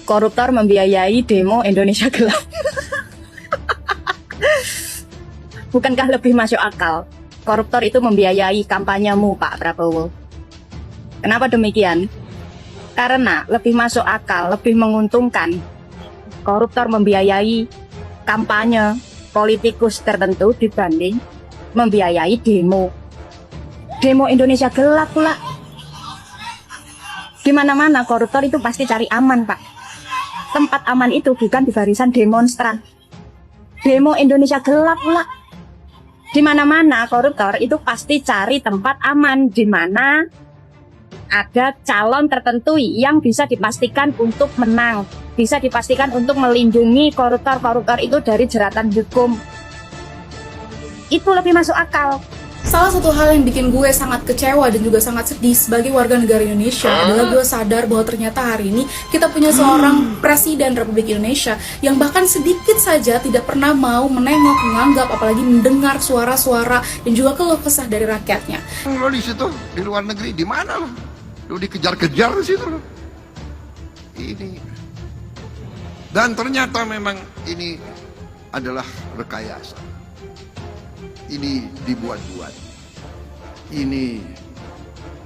Koruptor membiayai demo Indonesia Gelap. Bukankah lebih masuk akal? Koruptor itu membiayai kampanyemu, Pak Prabowo. Kenapa demikian? Karena lebih masuk akal, lebih menguntungkan koruptor membiayai kampanye politikus tertentu dibanding membiayai demo. Demo Indonesia Gelap pula. Di mana-mana koruptor itu pasti cari aman, Pak. Tempat aman itu bukan di barisan demonstran. Demo Indonesia Gelap pula. Di mana-mana koruptor itu pasti cari tempat aman di mana ada calon tertentu yang bisa dipastikan untuk menang, bisa dipastikan untuk melindungi koruptor-koruptor itu dari jeratan hukum. Itu lebih masuk akal. Salah satu hal yang bikin gue sangat kecewa dan juga sangat sedih sebagai warga negara Indonesia adalah gue sadar bahwa ternyata hari ini kita punya seorang Presiden Republik Indonesia yang bahkan sedikit saja tidak pernah mau menengok, menganggap, apalagi mendengar suara-suara dan juga keluh kesah dari rakyatnya. Lo di situ, di luar negeri, di mana lo? Lo dikejar-kejar di situ lo. Ini. Dan ternyata memang ini adalah rekayasa. Ini dibuat-buat, ini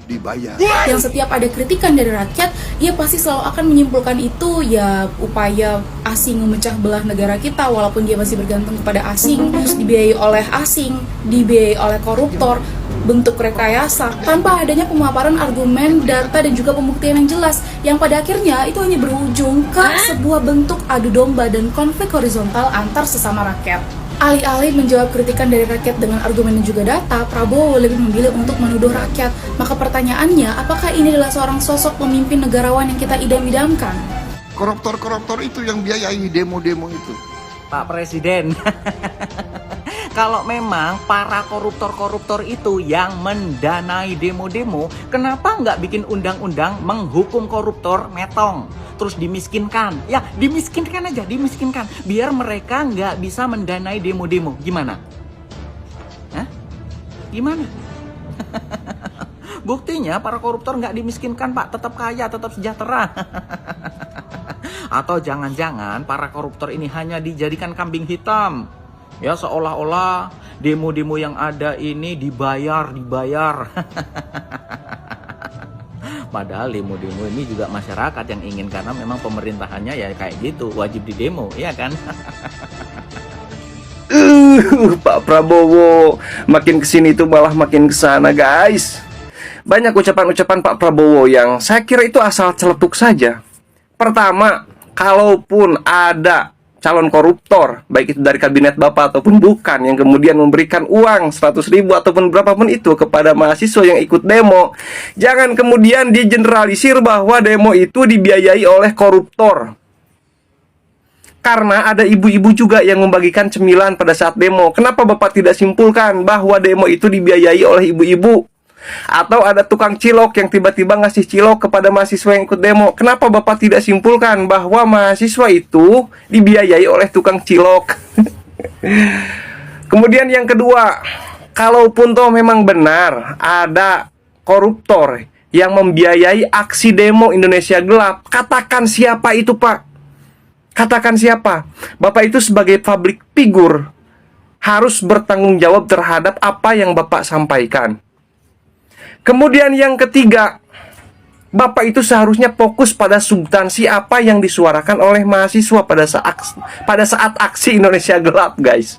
dibayar. Yang setiap ada kritikan dari rakyat, ia pasti selalu akan menyimpulkan itu ya upaya asing memecah belah negara kita, walaupun dia masih bergantung kepada asing, terus dibiayai oleh asing, dibiayai oleh koruptor, bentuk rekayasa, tanpa adanya pemaparan argumen, data, dan juga pembuktian yang jelas, yang pada akhirnya itu hanya berujung ke sebuah bentuk adu domba dan konflik horizontal antar sesama rakyat. Alih-alih menjawab kritikan dari rakyat dengan argumen dan juga data, Prabowo lebih memilih untuk menuduh rakyat. Maka pertanyaannya, apakah ini adalah seorang sosok pemimpin negarawan yang kita idam-idamkan? Koruptor-koruptor itu yang biayai demo-demo itu. Pak Presiden, kalau memang para koruptor-koruptor itu yang mendanai demo-demo, kenapa nggak bikin undang-undang menghukum koruptor metong? Terus dimiskinkan, ya dimiskinkan aja, dimiskinkan, biar mereka nggak bisa mendanai demo-demo. Gimana? Hah? Gimana? Buktinya para koruptor nggak dimiskinkan, Pak, tetap kaya, tetap sejahtera. Atau jangan-jangan para koruptor ini hanya dijadikan kambing hitam, ya seolah-olah demo-demo yang ada ini dibayar. Padahal demo-demo ini juga masyarakat yang ingin, karena memang pemerintahannya ya kayak gitu, wajib di demo, ya kan? Pak Prabowo makin kesini tuh malah makin kesana, guys. Banyak ucapan-ucapan Pak Prabowo yang saya kira itu asal celetuk saja. Pertama, kalaupun ada calon koruptor, baik itu dari kabinet Bapak ataupun bukan, yang kemudian memberikan uang 100.000 ataupun berapapun itu kepada mahasiswa yang ikut demo, jangan kemudian digeneralisir bahwa demo itu dibiayai oleh koruptor. Karena ada ibu-ibu juga yang membagikan cemilan pada saat demo. Kenapa Bapak tidak simpulkan bahwa demo itu dibiayai oleh ibu-ibu? Atau ada tukang cilok yang tiba-tiba ngasih cilok kepada mahasiswa yang ikut demo. Kenapa Bapak tidak simpulkan bahwa mahasiswa itu dibiayai oleh tukang cilok? Kemudian yang kedua, kalaupun toh memang benar ada koruptor yang membiayai aksi demo Indonesia Gelap, katakan siapa itu, Pak? Katakan siapa? Bapak itu sebagai public figure harus bertanggung jawab terhadap apa yang Bapak sampaikan. Kemudian yang ketiga, Bapak itu seharusnya fokus pada substansi apa yang disuarakan oleh mahasiswa pada saat aksi Indonesia Gelap, guys.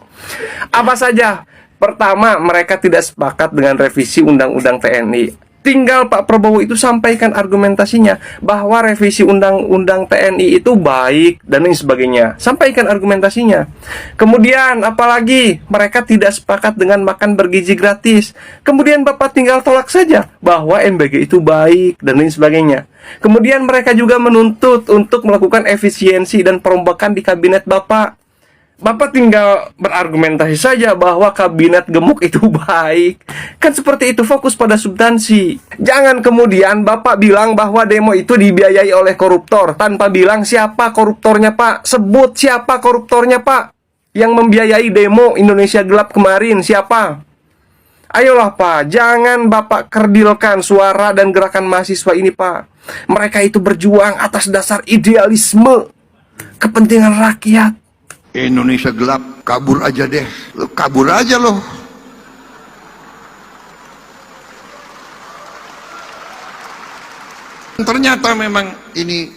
Apa saja? Pertama, mereka tidak sepakat dengan revisi Undang-Undang TNI. Tinggal Pak Prabowo itu sampaikan argumentasinya bahwa revisi Undang-Undang TNI itu baik dan lain sebagainya. Sampaikan argumentasinya. Kemudian apalagi mereka tidak sepakat dengan makan bergizi gratis. Kemudian Bapak tinggal tolak saja bahwa MBG itu baik dan lain sebagainya. Kemudian mereka juga menuntut untuk melakukan efisiensi dan perombakan di kabinet Bapak. Bapak tinggal berargumentasi saja bahwa kabinet gemuk itu baik. Kan seperti itu, fokus pada substansi. Jangan kemudian Bapak bilang bahwa demo itu dibiayai oleh koruptor tanpa bilang siapa koruptornya, Pak. Sebut siapa koruptornya, Pak. Yang membiayai demo Indonesia Gelap kemarin, siapa? Ayolah, Pak, jangan Bapak kerdilkan suara dan gerakan mahasiswa ini, Pak. Mereka itu berjuang atas dasar idealisme kepentingan rakyat. Indonesia gelap, kabur aja deh. Lo kabur aja loh. Ternyata memang ini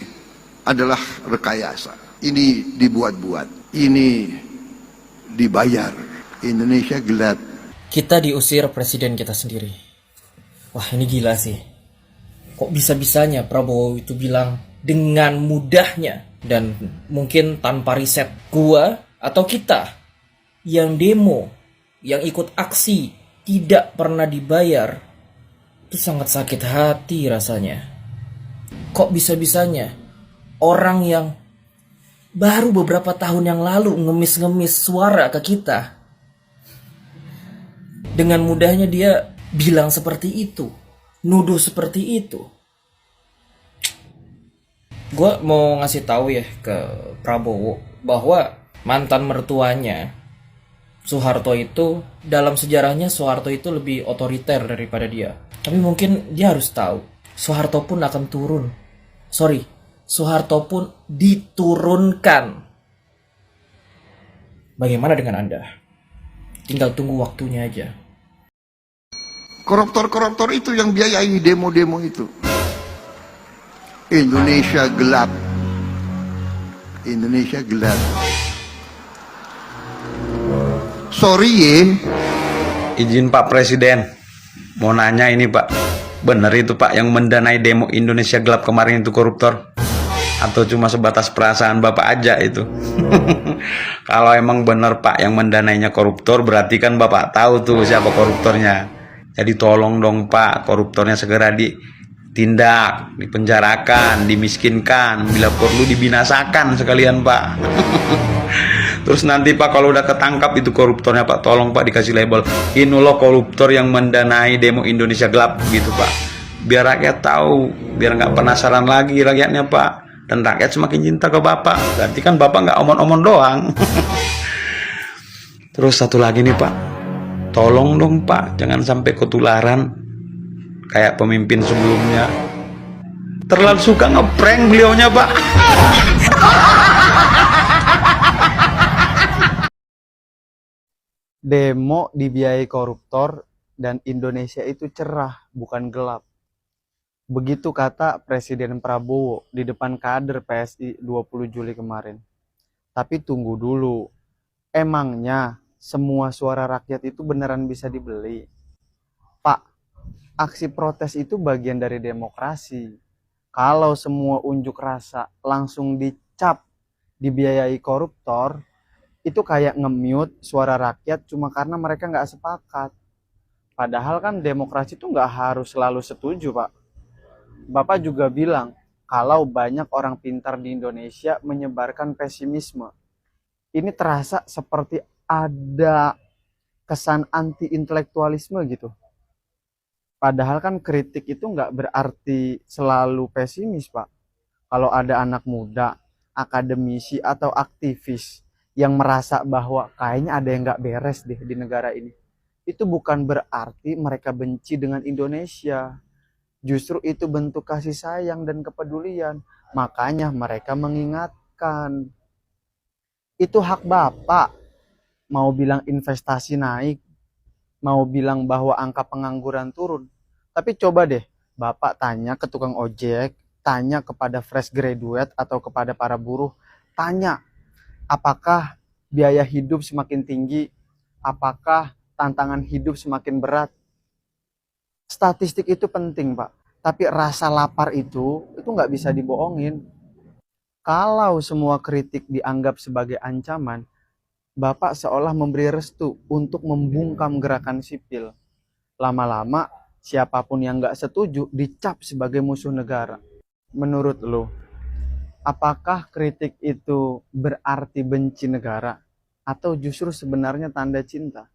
adalah rekayasa. Ini dibuat-buat. Ini dibayar. Indonesia gelap. Kita diusir presiden kita sendiri. Wah, ini gila sih. Kok bisa-bisanya Prabowo itu bilang dengan mudahnya dan mungkin tanpa riset, gua atau kita yang demo, yang ikut aksi tidak pernah dibayar, itu sangat sakit hati rasanya. Kok bisa-bisanya orang yang baru beberapa tahun yang lalu ngemis-ngemis suara ke kita, dengan mudahnya dia bilang seperti itu, nuduh seperti itu. Gue mau ngasih tahu ya ke Prabowo bahwa mantan mertuanya Soeharto itu, dalam sejarahnya Soeharto itu lebih otoriter daripada dia. Tapi mungkin dia harus tahu Soeharto pun akan turun. Soeharto pun diturunkan. Bagaimana dengan Anda? Tinggal tunggu waktunya aja. Koruptor-koruptor itu yang biayai demo-demo itu. Indonesia gelap. Indonesia gelap. Sorry ye. Izin Pak Presiden, mau nanya ini Pak, benar itu Pak yang mendanai demo Indonesia gelap kemarin itu koruptor? Atau cuma sebatas perasaan Bapak aja itu? Kalau emang benar Pak yang mendanainya koruptor, berarti kan Bapak tahu tuh siapa koruptornya. Jadi tolong dong Pak, koruptornya segera ditindak, dipenjarakan, dimiskinkan, bila perlu dibinasakan sekalian Pak. Terus nanti Pak kalau udah ketangkap itu koruptornya Pak, tolong Pak dikasih label, ini loh koruptor yang mendanai demo Indonesia gelap gitu Pak. Biar rakyat tahu, biar nggak penasaran lagi rakyatnya Pak. Dan rakyat semakin cinta ke Bapak. Berarti kan Bapak nggak omong-omong doang. Terus satu lagi nih Pak, tolong dong Pak, jangan sampai ketularan kayak pemimpin sebelumnya. Terlalu suka ngeprank beliaunya Pak. Demo dibiayai koruptor dan Indonesia itu cerah, bukan gelap. Begitu kata Presiden Prabowo di depan kader PSI 20 Juli kemarin. Tapi tunggu dulu, emangnya semua suara rakyat itu beneran bisa dibeli? Pak, aksi protes itu bagian dari demokrasi. Kalau semua unjuk rasa langsung dicap dibiayai koruptor, itu kayak nge-mute suara rakyat cuma karena mereka nggak sepakat. Padahal kan demokrasi itu nggak harus selalu setuju, Pak. Bapak juga bilang kalau banyak orang pintar di Indonesia menyebarkan pesimisme. Ini terasa seperti ada kesan anti-intelektualisme gitu. Padahal kan kritik itu nggak berarti selalu pesimis, Pak. Kalau ada anak muda, akademisi atau aktivis yang merasa bahwa kayaknya ada yang nggak beres deh di negara ini, itu bukan berarti mereka benci dengan Indonesia. Justru itu bentuk kasih sayang dan kepedulian. Makanya mereka mengingatkan. Itu hak Bapak. Mau bilang investasi naik, mau bilang bahwa angka pengangguran turun. Tapi coba deh, Bapak tanya ke tukang ojek, tanya kepada fresh graduate atau kepada para buruh, tanya, apakah biaya hidup semakin tinggi? Apakah tantangan hidup semakin berat? Statistik itu penting, Pak. Tapi rasa lapar itu nggak bisa dibohongin. Kalau semua kritik dianggap sebagai ancaman, Bapak seolah memberi restu untuk membungkam gerakan sipil. Lama-lama, siapapun yang nggak setuju dicap sebagai musuh negara. Menurut lo, apakah kritik itu berarti benci negara? Atau justru sebenarnya tanda cinta?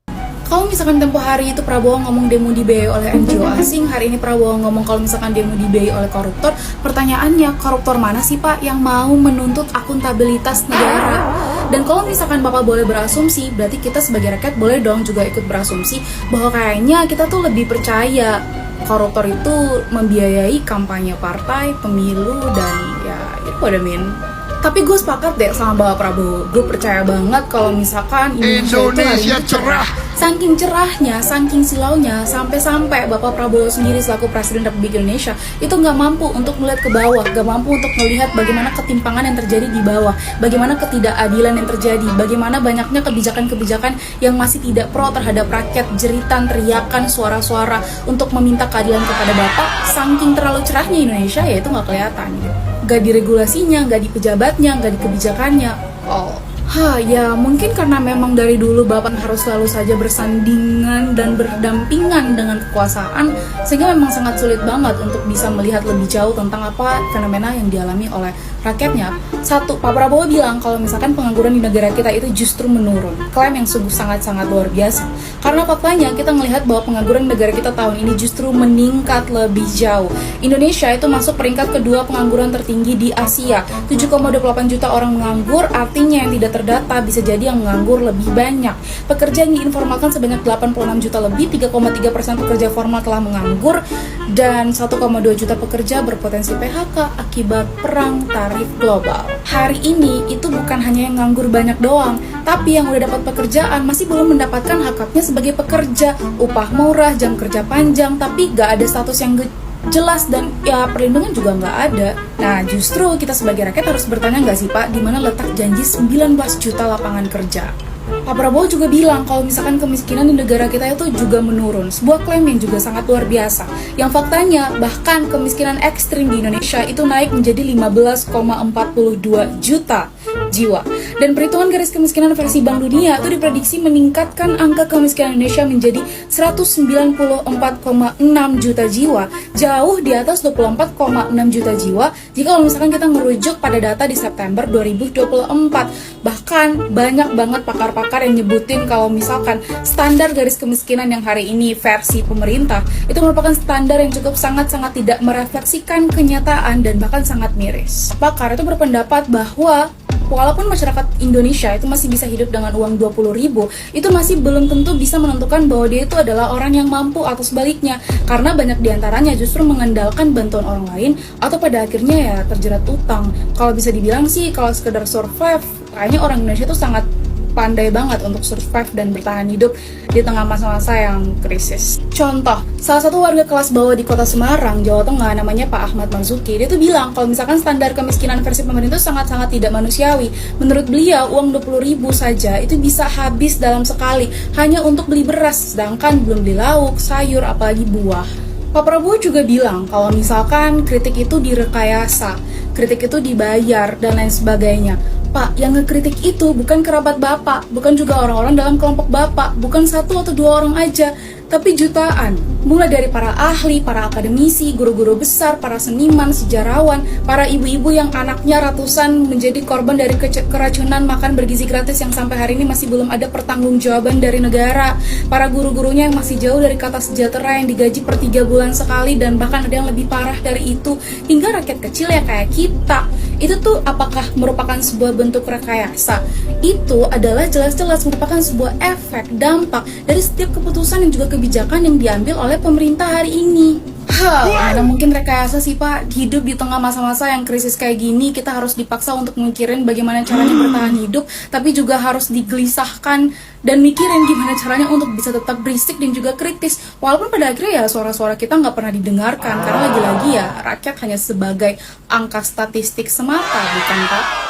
Kalau misalkan tempo hari itu Prabowo ngomong demo dibiayai oleh NGO asing, hari ini Prabowo ngomong kalau misalkan demo dibiayai oleh koruptor, pertanyaannya koruptor mana sih Pak yang mau menuntut akuntabilitas negara? Dan kalau misalkan Bapak boleh berasumsi, berarti kita sebagai rakyat boleh dong juga ikut berasumsi bahwa kayaknya kita tuh lebih percaya koruptor itu membiayai kampanye partai, pemilu, dan ya itu what I mean. Tapi gue sepakat deh sama Bapak Prabowo. Gue percaya banget kalau misalkan Indonesia itu hari ini cerah. Saking cerahnya, saking silaunya, sampai-sampai Bapak Prabowo sendiri selaku Presiden Republik Indonesia itu nggak mampu untuk melihat ke bawah, nggak mampu untuk melihat bagaimana ketimpangan yang terjadi di bawah, bagaimana ketidakadilan yang terjadi, bagaimana banyaknya kebijakan-kebijakan yang masih tidak pro terhadap rakyat, jeritan, teriakan, suara-suara untuk meminta keadilan kepada Bapak. Saking terlalu cerahnya Indonesia, ya itu nggak kelihatan gitu. Nggak di regulasinya, nggak di pejabatnya, nggak di kebijakannya. Ya mungkin karena memang dari dulu Bapak harus selalu saja bersandingan dan berdampingan dengan kekuasaan, sehingga memang sangat sulit banget untuk bisa melihat lebih jauh tentang apa fenomena yang dialami oleh rakyatnya. Satu, Pak Prabowo bilang kalau misalkan pengangguran di negara kita itu justru menurun. Klaim yang sungguh sangat-sangat luar biasa. Karena faktanya kita melihat bahwa pengangguran di negara kita tahun ini justru meningkat lebih jauh. Indonesia itu masuk peringkat kedua pengangguran tertinggi di Asia. 7,28 juta orang menganggur, artinya yang tidak terdata bisa jadi yang menganggur lebih banyak. Pekerja yang diinformalkan sebanyak 86 juta lebih, 3,3% pekerja formal telah menganggur, dan 1,2 juta pekerja berpotensi PHK akibat perang tarif global. Hari ini itu bukan hanya yang nganggur banyak doang, tapi yang udah dapat pekerjaan masih belum mendapatkan hak-haknya sebagai pekerja. Upah murah, jam kerja panjang, tapi gak ada status yang jelas dan ya perlindungan juga nggak ada. Nah justru kita sebagai rakyat harus bertanya nggak sih Pak, di mana letak janji 19 juta lapangan kerja? Pak Prabowo juga bilang kalau misalkan kemiskinan di negara kita itu juga menurun, sebuah klaim yang juga sangat luar biasa. Yang faktanya bahkan kemiskinan ekstrim di Indonesia itu naik menjadi 15,42 juta jiwa. Dan perhitungan garis kemiskinan versi Bank Dunia itu diprediksi meningkatkan angka kemiskinan Indonesia menjadi 194,6 juta jiwa, jauh di atas 24,6 juta jiwa jika kalau misalkan kita merujuk pada data di September 2024. Bahkan banyak banget pakar-pakar yang nyebutin kalau misalkan standar garis kemiskinan yang hari ini versi pemerintah itu merupakan standar yang cukup sangat-sangat tidak merefleksikan kenyataan dan bahkan sangat miris. Pakar itu berpendapat bahwa walaupun masyarakat Indonesia itu masih bisa hidup dengan uang 20.000, itu masih belum tentu bisa menentukan bahwa dia itu adalah orang yang mampu atau sebaliknya, karena banyak diantaranya justru mengandalkan bantuan orang lain atau pada akhirnya ya terjerat utang. Kalau bisa dibilang sih, kalau sekedar survive, kayaknya orang Indonesia itu sangat pandai banget untuk survive dan bertahan hidup di tengah masa-masa yang krisis. Contoh, salah satu warga kelas bawah di kota Semarang, Jawa Tengah, namanya Pak Ahmad Marzuki, dia tuh bilang kalau misalkan standar kemiskinan versi pemerintah sangat-sangat tidak manusiawi. Menurut beliau, uang 20.000 saja itu bisa habis dalam sekali hanya untuk beli beras, sedangkan belum beli lauk, sayur, apalagi buah. Pak Prabowo juga bilang kalau misalkan kritik itu direkayasa, kritik itu dibayar, dan lain sebagainya. Pak, yang ngekritik itu bukan kerabat Bapak, bukan juga orang-orang dalam kelompok Bapak, bukan 1 atau 2 orang aja, tapi jutaan. Mulai dari para ahli, para akademisi, guru-guru besar, para seniman, sejarawan, para ibu-ibu yang anaknya ratusan menjadi korban dari keracunan makan bergizi gratis yang sampai hari ini masih belum ada pertanggungjawaban dari negara, para guru-gurunya yang masih jauh dari kata sejahtera yang digaji per 3 bulan sekali, dan bahkan ada yang lebih parah dari itu, hingga rakyat kecil ya kayak kita. Itu tuh apakah merupakan sebuah bentuk rekayasa? Itu adalah jelas-jelas merupakan sebuah efek, dampak dari setiap keputusan dan juga kebijakan yang diambil oleh pemerintah hari ini. Mana mungkin rekayasa sih Pak? Hidup di tengah masa-masa yang krisis kayak gini, kita harus dipaksa untuk mikirin bagaimana caranya bertahan hidup, tapi juga harus digelisahkan dan mikirin gimana caranya untuk bisa tetap berisik dan juga kritis. Walaupun pada akhirnya ya suara-suara kita nggak pernah didengarkan, karena lagi-lagi ya rakyat hanya sebagai angka statistik semata, bukan Pak?